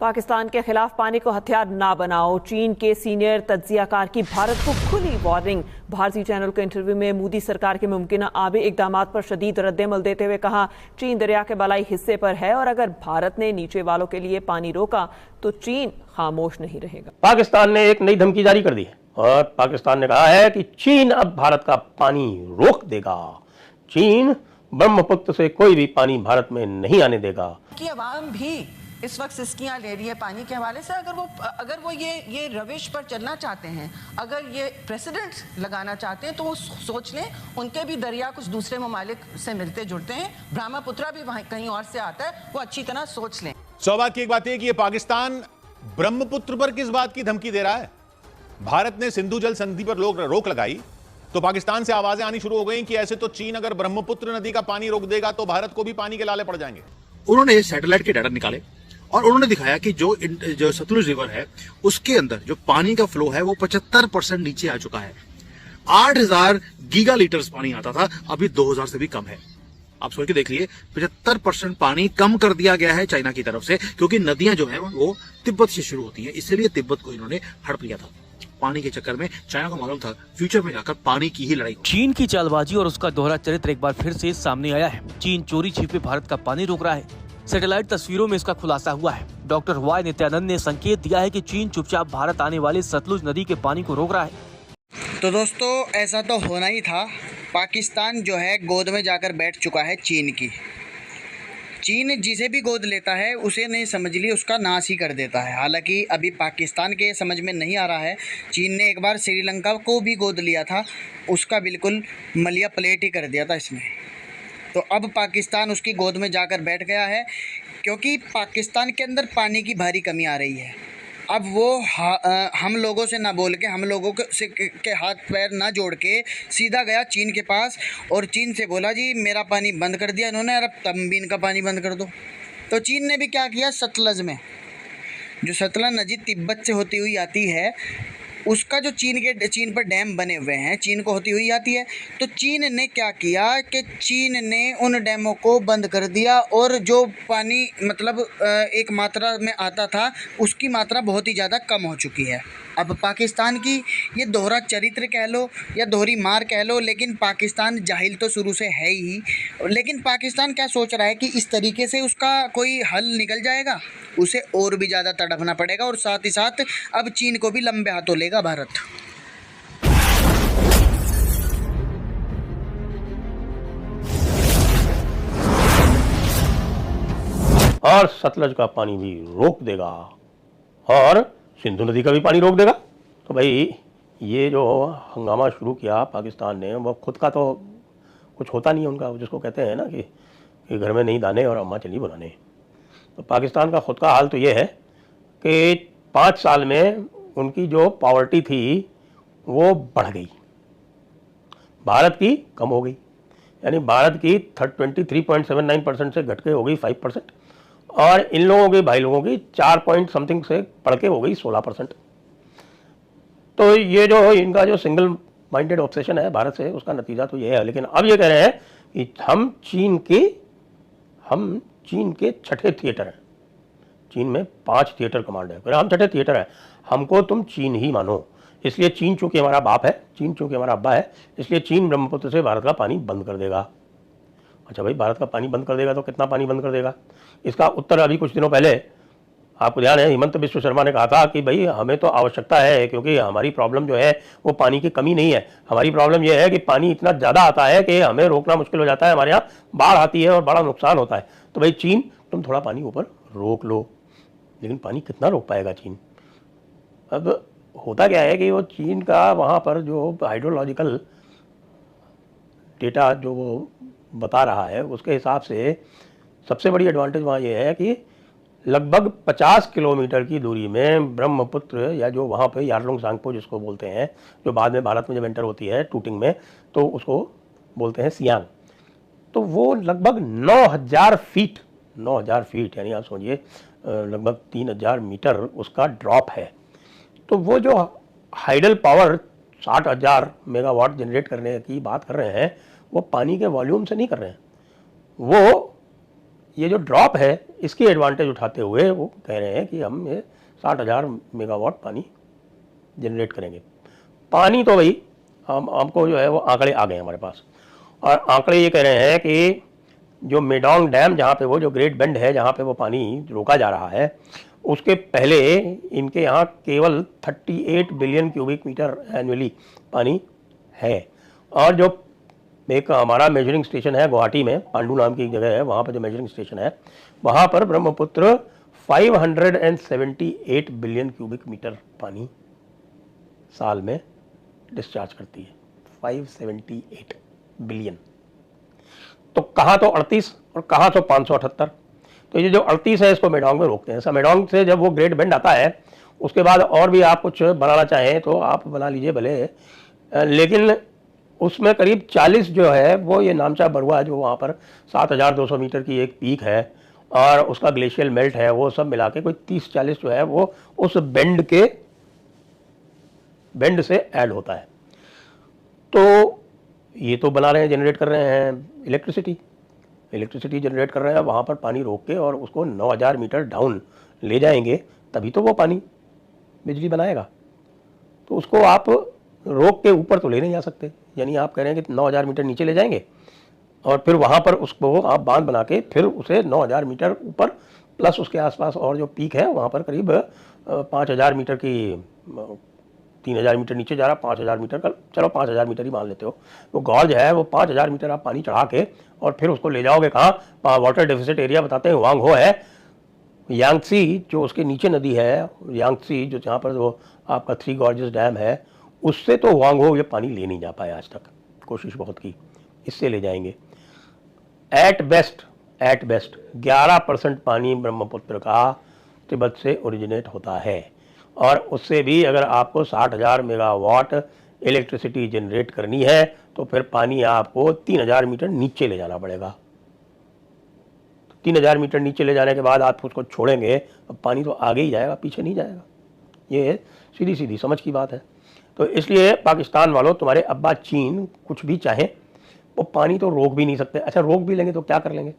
पाकिस्तान के खिलाफ पानी को हथियार ना बनाओ, चीन के सीनियर तज्जियाकार की भारत को खुली वार्निंग। भारतीय चैनल के इंटरव्यू में मोदी सरकार के मुमकिन आबी इकदाम पर शदीद रद्देमल देते हुए कहा, चीन दरिया के बलाई हिस्से पर है और अगर भारत ने नीचे वालों के लिए पानी रोका तो चीन खामोश नहीं रहेगा। पाकिस्तान ने एक नई धमकी जारी कर दी है और पाकिस्तान ने कहा है कि चीन अब भारत का पानी रोक देगा। चीन ब्रह्मपुत्र से कोई भी पानी भारत में नहीं आने देगा। कि अवाम भी इस वक्त सिस्कियां ले रही है पानी के हवाले से। अगर वो ये रविश पर चलना चाहते हैं, अगर ये प्रेसिडेंट लगाना चाहते हैं, तो वो सोच लें उनके भी दरिया कुछ दूसरे ममालिक से मिलते जुड़ते हैं। ब्रह्मपुत्र भी वहीं कहीं और से आता है, वो अच्छी तरह सोच लें। सौभाग्य की एक बात है कि ये पाकिस्तान ब्रह्मपुत्र पर किस बात की धमकी दे रहा है। भारत ने सिंधु जल संधि पर रोक लगाई तो पाकिस्तान से आवाजें आनी शुरू हो गई कि ऐसे तो चीन अगर ब्रह्मपुत्र नदी का पानी रोक देगा तो भारत को भी पानी के लाले पड़ जाएंगे। उन्होंने सैटेलाइट के डाटा निकाले और उन्होंने दिखाया कि जो सतलुज रिवर है उसके अंदर जो पानी का फ्लो है वो 75% नीचे आ चुका है। 8000 गीगा लीटर्स पानी आता था, अभी 2000 से भी कम है। आप सोच के देख लिए, 75% पानी कम कर दिया गया है चाइना की तरफ से, क्योंकि नदियां जो है वो तिब्बत से शुरू होती है, इसलिए तिब्बत को इन्होंने हड़प लिया था। पानी के चक्कर में चाइना को मालूम था फ्यूचर में जाकर पानी की ही लड़ाई। चीन की चालबाजी और उसका दोहरा चरित्र एक बार फिर से सामने आया है। चीन चोरी छिपे भारत का पानी रोक रहा है। सैटेलाइट तस्वीरों में इसका खुलासा हुआ है। डॉक्टर वाई नित्यानंद ने संकेत दिया है कि चीन चुपचाप भारत आने वाले सतलुज नदी के पानी को रोक रहा है। तो दोस्तों, ऐसा तो होना ही था। पाकिस्तान जो है गोद में जाकर बैठ चुका है चीन की। चीन जिसे भी गोद लेता है उसे नहीं समझ ली उसका नाश ही कर देता है। हालांकि अभी पाकिस्तान के समझ में नहीं आ रहा है। चीन ने एक बार श्रीलंका को भी गोद लिया था, उसका बिल्कुल मलिया प्लेट ही कर दिया था इसने। तो अब पाकिस्तान उसकी गोद में जाकर बैठ गया है, क्योंकि पाकिस्तान के अंदर पानी की भारी कमी आ रही है। अब वो हम लोगों से ना बोल के, हम लोगों के हाथ पैर ना जोड़ के सीधा गया चीन के पास और चीन से बोला, जी मेरा पानी बंद कर दिया इन्होंने, अब तुम भी इनका पानी बंद कर दो। तो चीन ने भी क्या किया, सतलज में जो सतलज नदी तिब्बत से होती हुई आती है, उसका जो चीन पर डैम बने हुए हैं, चीन को होती हुई आती है। तो चीन ने क्या किया कि चीन ने उन डैमों को बंद कर दिया और जो पानी मतलब एक मात्रा में आता था उसकी मात्रा बहुत ही ज़्यादा कम हो चुकी है। अब पाकिस्तान की ये दोहरा चरित्र कह लो या दोहरी मार कह लो, लेकिन पाकिस्तान जाहिल तो शुरू से है ही। लेकिन पाकिस्तान क्या सोच रहा है कि इस तरीके से उसका कोई हल निकल जाएगा, उसे और भी ज़्यादा तड़पना पड़ेगा और साथ ही साथ अब चीन को भी लंबे हाथों लेगा भारत। और सतलज का पानी भी रोक देगा और सिंधु नदी का भी पानी रोक देगा। तो भाई ये जो हंगामा शुरू किया पाकिस्तान ने, वो खुद का तो कुछ होता नहीं है उनका, जिसको कहते हैं ना कि घर में नहीं दाने और अम्मा चली बनाने। तो पाकिस्तान का खुद का हाल तो ये है कि 5 साल में उनकी जो पॉवर्टी थी वो बढ़ गई, भारत की कम हो गई। यानी भारत की 23.79% से घट के हो गई 5%, और इन लोगों की, भाई लोगों की 4 पॉइंट समथिंग से बढ़ के हो गई 16%। तो ये जो इनका जो सिंगल माइंडेड ऑब्सेशन है भारत से, उसका नतीजा तो ये है। लेकिन अब ये कह रहे हैं कि हम चीन के छठे थिएटर हैं। चीन में 5 थिएटर कमांड है, हम छठे थिएटर हैं, हमको तुम चीन ही मानो। इसलिए चीन चूंकि हमारा बाप है, चीन चूंकि हमारा अब्बा है, इसलिए चीन ब्रह्मपुत्र से भारत का पानी बंद कर देगा। अच्छा भाई, भारत का पानी बंद कर देगा तो कितना पानी बंद कर देगा? इसका उत्तर अभी कुछ दिनों पहले आपको ध्यान है, हिमंत बिस्व शर्मा ने कहा था कि भाई हमें तो आवश्यकता है, क्योंकि हमारी प्रॉब्लम जो है वो पानी की कमी नहीं है, हमारी प्रॉब्लम ये है कि पानी इतना ज़्यादा आता है कि हमें रोकना मुश्किल हो जाता है, हमारे यहाँ बाढ़ आती है और बड़ा नुकसान होता है। तो भाई चीन, तुम थोड़ा पानी ऊपर रोक लो। लेकिन पानी कितना रोक पाएगा चीन? अब होता क्या है कि वो चीन का वहाँ पर जो हाइड्रोलॉजिकल डेटा जो वो बता रहा है, उसके हिसाब से सबसे बड़ी एडवांटेज वहाँ ये है कि लगभग 50 किलोमीटर की दूरी में ब्रह्मपुत्र, या जो वहाँ पे यारलुंग सांगपो जिसको बोलते हैं, जो बाद में भारत में जब एंटर होती है टूटिंग में, तो उसको बोलते हैं सियांग। तो वो लगभग 9000 फीट, यानी आप समझिए लगभग 3000 मीटर उसका ड्रॉप है। तो वो जो हाइडल पावर 60,000 मेगावाट जनरेट करने की बात कर रहे हैं, वो पानी के वॉल्यूम से नहीं कर रहे हैं, वो ये जो ड्रॉप है इसकी एडवांटेज उठाते हुए वो कह रहे हैं कि हम ये 60,000 मेगावाट पानी जनरेट करेंगे। पानी तो भाई हमको जो है वो आंकड़े आ गए हमारे पास, और आंकड़े ये कह रहे हैं कि जो मेडोंग डैम जहाँ पे वो जो ग्रेट बेंड है जहाँ पे वो पानी रोका जा रहा है, उसके पहले इनके यहाँ केवल 38 बिलियन क्यूबिक मीटर एनुअली पानी है। और जो एक हमारा मेजरिंग स्टेशन है गुवाहाटी में, पांडू नाम की एक जगह है, वहाँ पर जो मेजरिंग स्टेशन है वहाँ पर ब्रह्मपुत्र 578 बिलियन क्यूबिक मीटर पानी साल में डिस्चार्ज करती है। 578 बिलियन, तो कहाँ तो 38 और कहाँ तो 578। तो ये जो 38 है इसको मेडोंग में रोकते हैं। मेडोंग से जब वो ग्रेट बेंड आता है उसके बाद और भी आप कुछ बनाना चाहें तो आप बना लीजिए भले, लेकिन उसमें करीब 40 जो है वो ये नामचा बरुआ जो वहाँ पर 7,200 मीटर की एक पीक है और उसका ग्लेशियल मेल्ट है, वो सब मिला के कोई 30-40 जो है वो उस बेंड से ऐड होता है। तो ये तो बना रहे हैं, जनरेट कर रहे हैं इलेक्ट्रिसिटी जनरेट कर रहे हैं वहाँ पर पानी रोक के, और उसको 9,000 मीटर डाउन ले जाएंगे तभी तो वो पानी बिजली बनाएगा। तो उसको आप रोक के ऊपर तो ले नहीं जा सकते, यानी आप कह रहे हैं कि 9,000 मीटर नीचे ले जाएंगे और फिर वहाँ पर उसको आप बांध बना के फिर उसे 9,000 मीटर ऊपर प्लस उसके आसपास और जो पीक है वहाँ पर करीब 5,000 मीटर की 3,000 मीटर नीचे जा रहा, 5,000 मीटर का, चलो 5,000 मीटर ही मान लेते हो, वो गॉर्ज है वो 5,000 मीटर आप पानी चढ़ा के और फिर उसको ले जाओगे कहाँ, वाटर डेफिसिट एरिया बताते हैं वांगहो है, यांगसी जो उसके नीचे नदी है, यांगसी जो जहाँ पर वो आपका 3 गॉर्जेस डैम है, उससे तो वांगहो ये पानी ले नहीं जा पाए आज तक, कोशिश बहुत की, इससे ले जाएंगे। एट बेस्ट 11% पानी ब्रह्मपुत्र का तिब्बत से ओरिजिनेट होता है, और उससे भी अगर आपको 60,000 मेगावाट इलेक्ट्रिसिटी जनरेट करनी है तो फिर पानी आपको 3,000 मीटर नीचे ले जाना पड़ेगा। 3,000 मीटर नीचे ले जाने के बाद आप उसको छोड़ेंगे, अब पानी तो आगे ही जाएगा, पीछे नहीं जाएगा। ये सीधी सीधी समझ की बात है। तो इसलिए पाकिस्तान वालों, तुम्हारे अब्बा चीन कुछ भी चाहे वो पानी तो रोक भी नहीं सकते। अच्छा, रोक भी लेंगे तो क्या कर लेंगे?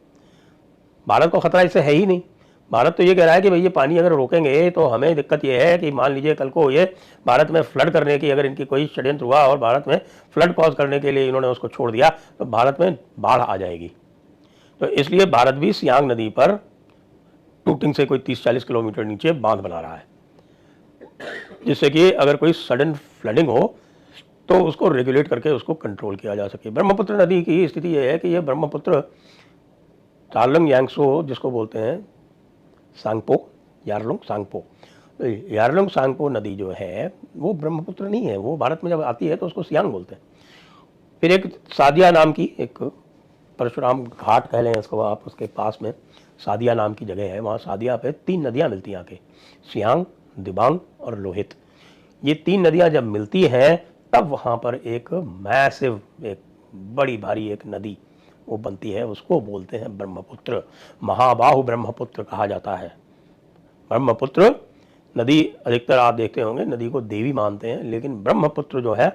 भारत को खतरा इससे है ही नहीं। भारत तो ये कह रहा है कि भाई ये पानी अगर रोकेंगे तो हमें दिक्कत ये है कि मान लीजिए कल को ये भारत में फ्लड करने की अगर इनकी कोई षड्यंत्र हुआ और भारत में फ्लड कॉज करने के लिए इन्होंने उसको छोड़ दिया तो भारत में बाढ़ आ जाएगी। तो इसलिए भारत भी सियांग नदी पर टूटिंग से कोई 30-40 किलोमीटर नीचे बांध बना रहा है, जिससे कि अगर कोई सडन फ्लडिंग हो तो उसको रेगुलेट करके उसको कंट्रोल किया जा सके। ब्रह्मपुत्र नदी की स्थिति यह है कि यह ब्रह्मपुत्र तारलंग यांगसो जिसको बोलते हैं सांगपो, यारलुंग सांगपो नदी जो है वो ब्रह्मपुत्र नहीं है, वो भारत में जब आती है तो उसको सियांग बोलते हैं। फिर एक सादिया नाम की, एक परशुराम घाट कह लें इसको आप, उसके पास में सादिया नाम की जगह है, वहाँ सादिया पे 3 नदियाँ मिलती हैं आके, सियांग, दिबांग और लोहित। ये 3 नदियाँ जब मिलती हैं तब वहाँ पर एक मैसिव, एक बड़ी भारी एक नदी वो बनती है, उसको बोलते हैं ब्रह्मपुत्र। महाबाहु ब्रह्मपुत्र कहा जाता है। ब्रह्मपुत्र नदी अधिकतर आप देखते होंगे नदी को देवी मानते हैं, लेकिन ब्रह्मपुत्र जो है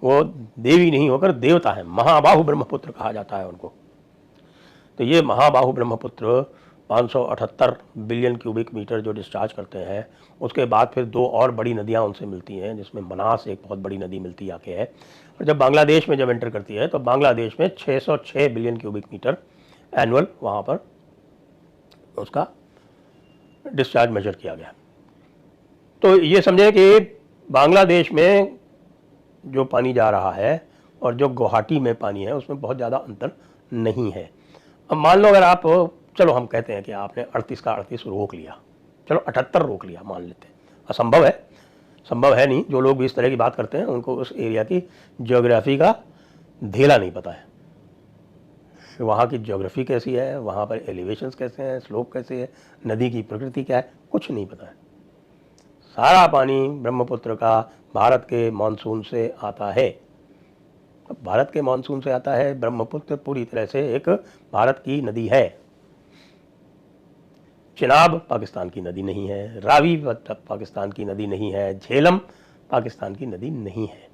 वो देवी नहीं होकर देवता है। महाबाहु ब्रह्मपुत्र कहा जाता है उनको। तो ये महाबाहु ब्रह्मपुत्र 578 बिलियन क्यूबिक मीटर जो डिस्चार्ज करते हैं, उसके बाद फिर 2 और बड़ी नदियां उनसे मिलती हैं, जिसमें मनास एक बहुत बड़ी नदी मिलती आके है, और जब बांग्लादेश में जब एंटर करती है तो बांग्लादेश में 606 बिलियन क्यूबिक मीटर एनुअल वहाँ पर उसका डिस्चार्ज मेजर किया गया। तो ये समझे कि बांग्लादेश में जो पानी जा रहा है और जो गुवाहाटी में पानी है उसमें बहुत ज़्यादा अंतर नहीं है। अब मान लो अगर आप, चलो हम कहते हैं कि आपने 38 का 38 रोक लिया, चलो 78 रोक लिया मान लेते हैं, असंभव है, संभव है नहीं। जो लोग भी इस तरह की बात करते हैं उनको उस एरिया की ज्योग्राफी का धेला नहीं पता है, वहाँ की ज्योग्राफी कैसी है, वहाँ पर एलिवेशंस कैसे हैं, स्लोप कैसे है, नदी की प्रकृति क्या है, कुछ नहीं पता है। सारा पानी ब्रह्मपुत्र का भारत के मानसून से आता है। भारत के मानसून से आता है, ब्रह्मपुत्र पूरी तरह से एक भारत की नदी है। चिनाब पाकिस्तान की नदी नहीं है, रावी पाकिस्तान की नदी नहीं है, झेलम पाकिस्तान की नदी नहीं है।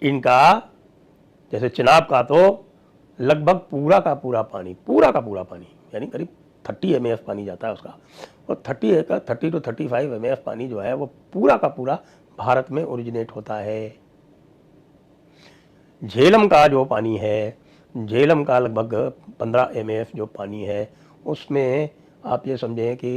इनका जैसे चिनाब का तो लगभग पूरा का पूरा पानी यानी करीब 30 mAF पानी जाता है उसका, और 30 to 35 mAF पानी जो है वो पूरा का पूरा भारत में ओरिजिनेट होता है। झेलम का जो पानी है, झेलम का लगभग 15 mAF जो पानी है, उसमें आप ये समझें कि